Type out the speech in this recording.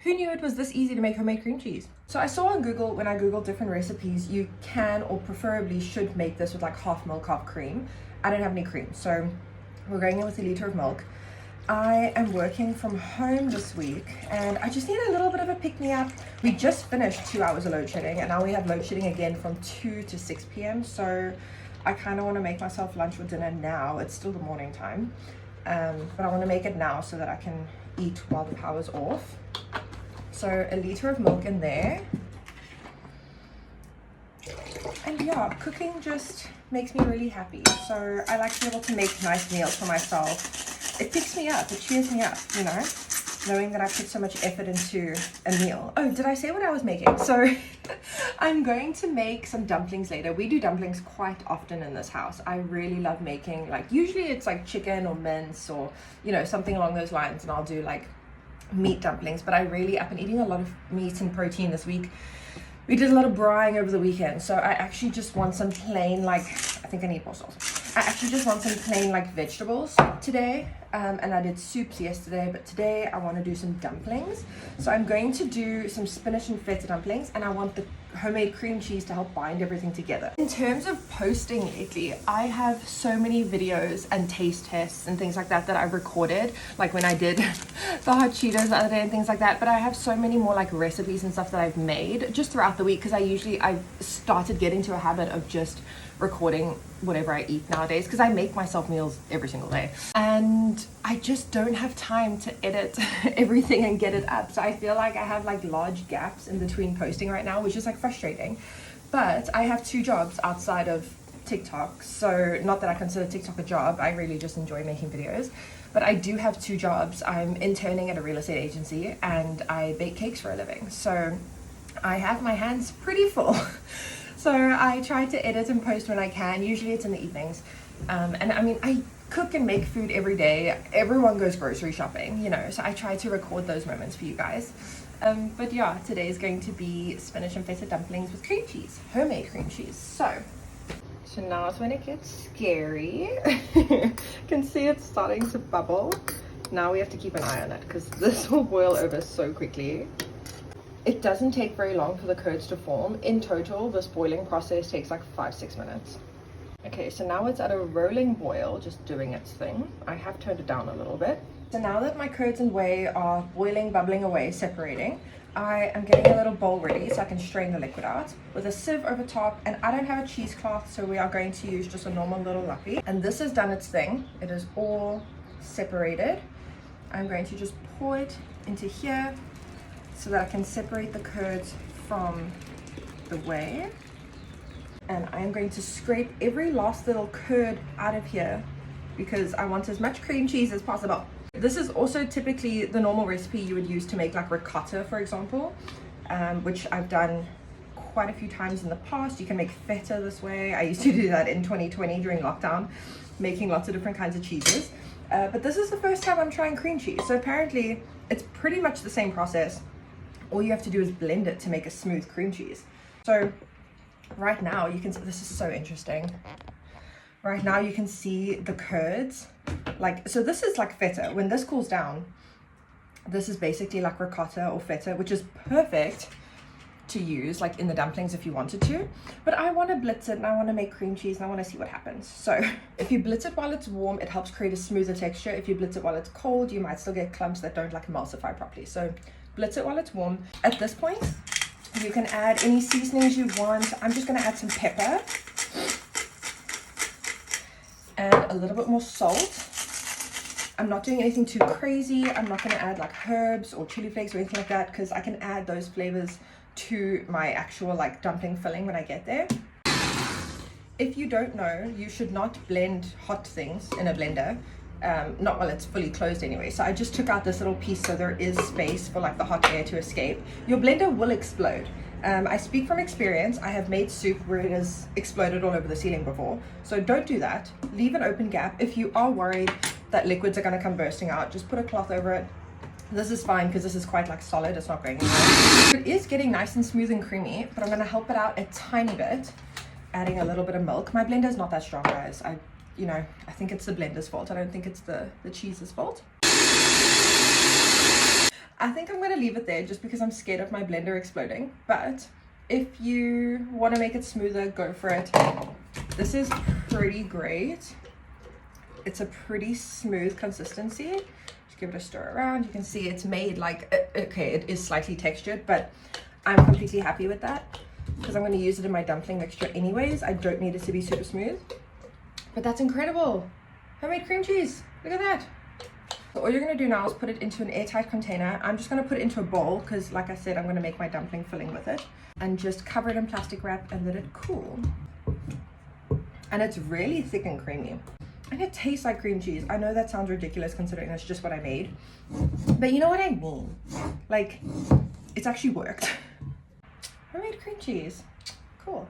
Who knew it was this easy to make homemade cream cheese? So I saw on Google, when I Googled different recipes, you can or preferably should make this with like half milk, half cream. I don't have any cream, so we're going in with a liter of milk. I am working from home this week and I just need a little bit of a pick-me-up. We just finished 2 hours of load shedding and now we have load shedding again from 2 to 6 p.m. So I kind of want to make myself lunch or dinner now. It's still the morning time, but I want to make it now so that I can eat while the power's off. So a liter of milk in there. And yeah, cooking just makes me really happy. So I like to be able to make nice meals for myself. It picks me up, it cheers me up, you know, knowing that I put so much effort into a meal. Oh, did I say what I was making? So I'm going to make some dumplings later. We do dumplings quite often in this house. I really love making, like, usually it's like chicken or mince or, you know, something along those lines, and I'll do like meat dumplings. But I've been eating a lot of meat and protein this week. We did a lot of braaiing over the weekend, so I actually just want some plain, like, I think I need more sauce. I actually just want some plain, like, vegetables today, and I did soups yesterday, but today I want to do some dumplings. So I'm going to do some spinach and feta dumplings, and I want the homemade cream cheese to help bind everything together. In terms of posting lately, I have so many videos and taste tests and things like that that I've recorded, like when I did the hot Cheetos the other day and things like that. But I have so many more like recipes and stuff that I've made just throughout the week, because I've started getting to a habit of just recording whatever I eat nowadays, because I make myself meals every single day and I just don't have time to edit everything and get it up. So I feel like I have like large gaps in between posting right now, which is like frustrating. But I have 2 jobs outside of TikTok, so not that I consider TikTok a job, I really just enjoy making videos. But I do have 2 jobs. I'm interning at a real estate agency and I bake cakes for a living, so I have my hands pretty full. So I try to edit and post when I can. Usually it's in the evenings. And I mean, I cook and make food every day. Everyone goes grocery shopping, you know, so I try to record those moments for you guys. But yeah, today is going to be spinach and feta dumplings with cream cheese, homemade cream cheese. So now is when it gets scary. You can see it's starting to bubble. Now we have to keep an eye on it because this will boil over so quickly. It doesn't take very long for the curds to form. In total, this boiling process takes like 5-6 minutes. Okay, so now it's at a rolling boil, just doing its thing. I have turned it down a little bit. So now that my curds and whey are boiling, bubbling away, separating, I am getting a little bowl ready so I can strain the liquid out with a sieve over top. And I don't have a cheesecloth, so we are going to use just a normal little lappy. And this has done its thing. It is all separated. I'm going to just pour it into here so that I can separate the curds from the whey. And I'm going to scrape every last little curd out of here because I want as much cream cheese as possible. This is also typically the normal recipe you would use to make like ricotta, for example, which I've done quite a few times in the past. You can make feta this way. I used to do that in 2020 during lockdown, making lots of different kinds of cheeses. But this is the first time I'm trying cream cheese. So apparently it's pretty much the same process. All you have to do is blend it to make a smooth cream cheese. So right now you can see, this is so interesting. Right now you can see the curds, like, so this is like feta. When this cools down, this is basically like ricotta or feta, which is perfect to use like in the dumplings if you wanted to. But I want to blitz it and I want to make cream cheese and I want to see what happens. So if you blitz it while it's warm, it helps create a smoother texture. If you blitz it while it's cold, you might still get clumps that don't like emulsify properly. So blitz it while it's warm. At this point, you can add any seasonings you want. I'm just going to add some pepper and a little bit more salt. I'm not doing anything too crazy. I'm not going to add like herbs or chili flakes or anything like that because I can add those flavors to my actual like dumpling filling when I get there. If you don't know, you should not blend hot things in a blender. Not while it's fully closed anyway. So I just took out this little piece so there is space for like the hot air to escape. Your blender will explode. I speak from experience. I have made soup where it has exploded all over the ceiling before. So don't do that. Leave an open gap. If you are worried that liquids are going to come bursting out, just put a cloth over it. This is fine because this is quite like solid. It's not going anywhere. It is getting nice and smooth and creamy, but I'm going to help it out a tiny bit, adding a little bit of milk. My blender is not that strong, guys. I think it's the blender's fault. I don't think it's the cheese's fault. I think I'm going to leave it there just because I'm scared of my blender exploding. But if you want to make it smoother, go for it. This is pretty great. It's a pretty smooth consistency. Just give it a stir around. You can see it's made like, okay, it is slightly textured, but I'm completely happy with that because I'm going to use it in my dumpling mixture anyways. I don't need it to be super smooth. But that's incredible. Homemade cream cheese. Look at that. So all you're going to do now is put it into an airtight container. I'm just going to put it into a bowl because, like I said, I'm going to make my dumpling filling with it. And just cover it in plastic wrap and let it cool. And it's really thick and creamy. And it tastes like cream cheese. I know that sounds ridiculous considering that's just what I made. But you know what I mean? Like, it's actually worked. Homemade cream cheese. Cool.